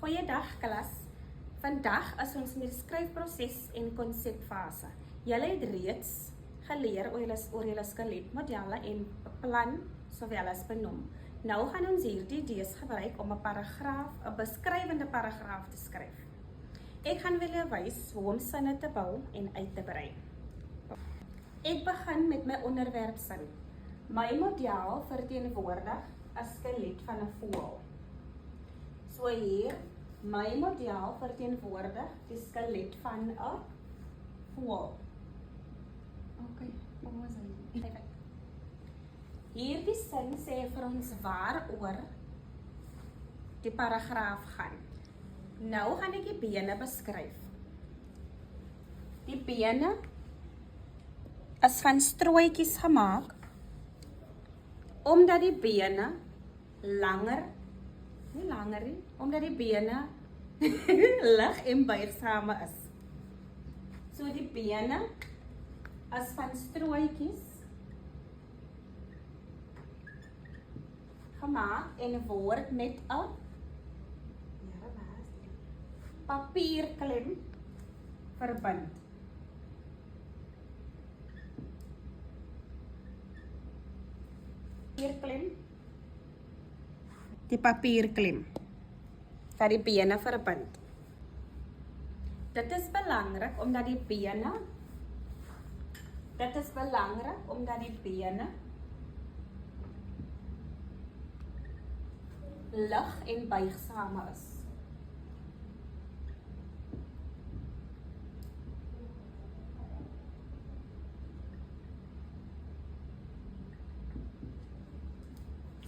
Goeiedag klas. Vandag is ons in die skryfproses en konsepfase. Julle het reeds geleer oor julle skeletmodelle en beplan sowel as benoem. Nou gaan ons hierdie idees gebruik om 'n beskrywende paragraaf te skryf. Ek gaan julle wys hoe om sinne te bou en uit te brei. Ek begin met my onderwerpsin. My model verteenwoordig 'n skelet van 'n voël. So hier, my model verteenwoordig die skelet van 'n voël. Okay, kom ons aan. Hierdie sin sê vir ons waaroor die paragraaf gaan. Nou gaan ek die bene beskryf. Die bene is van strooitjies gemaak omdat die bene omdat die bene lig en buigsame is. So die bene is van strooitjies gemaak en word met 'n papierklem verbind. Die papierklem dat die bene verbind. Dit is belangrik omdat die bene lig en buigsame is.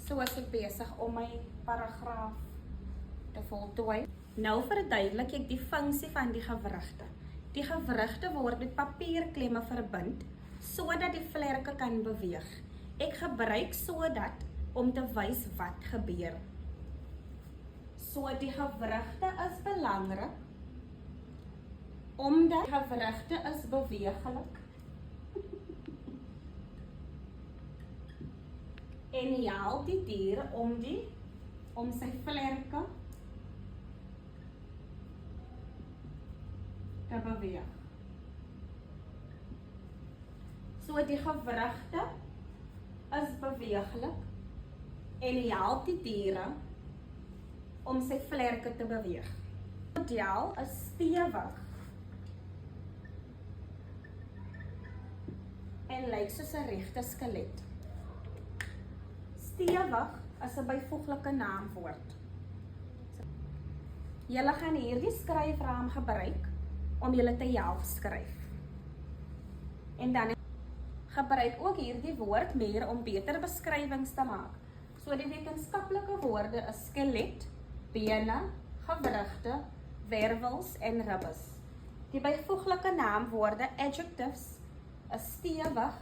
So is ek besig om my paragraaf te voltooi. Nou verduidelik ek die funksie van die gewrigte. Die gewrigte word met papierklemme verbind sodat die vlerke kan beweeg. Ek gebruik sodat om te wys wat gebeur. So die gewrigte is belangrik omdat die gewrigte is beweeglik en help die dier om sy vlerke te beweeg. So die gewrigte is beweeglik en help die diere om sy vlerke te beweeg. Die model is stewig en lyk soos 'n regte skelet. Stewig is 'n byvoeglike naamwoord. Julle gaan hierdie skryfraam gebruik om julle te help skryf. En dan gebruik ook hierdie woord meer om beter beskrywings te maak. So die wetenskaplike woorde is skelet, bene, gewrigte, wervels en ribbes. Die byvoeglike naamwoorde adjectives is stewig,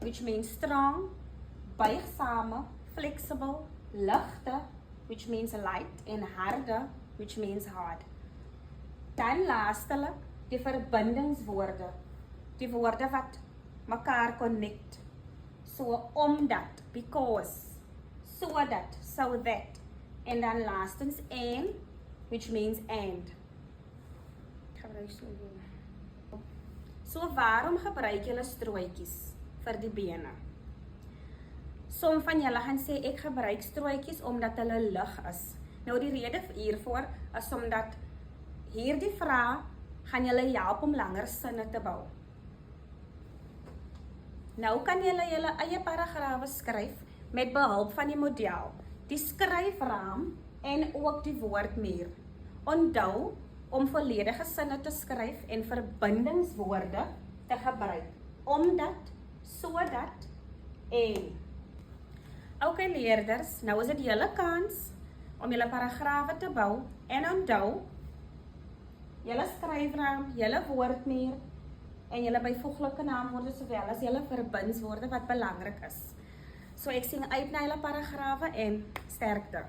which means strong, buigsame, flexible, ligte, which means light, en harde, which means hard. Dan laastelik die verbindingswoorde, die woorde wat mekaar connect. So omdat, because, sodat, so that, en dan laastens and, which means and. So waarom gebruik julle strooitjies vir die bene? Som van julle gaan sê ek gebruik strooitjies omdat hulle lig is. Nou die rede hiervoor is omdat hierdie vrae gaan julle help om langer sinne te bou. Nou kan julle julle eie paragrawe skryf met behulp van die model, die skryfraam en ook die woordmuur. Onthou om volledige sinne te skryf en verbindingswoorde te gebruik. Omdat, sodat en. Okay leerders, nou is dit julle kans om julle paragrawe te bou en onthou julle skryfraam, julle woordmuur en julle byvoeglike naamwoorde sowel as julle verbindswoorde wat belangrik is. So ek sien uit na julle paragrawe en sterkte.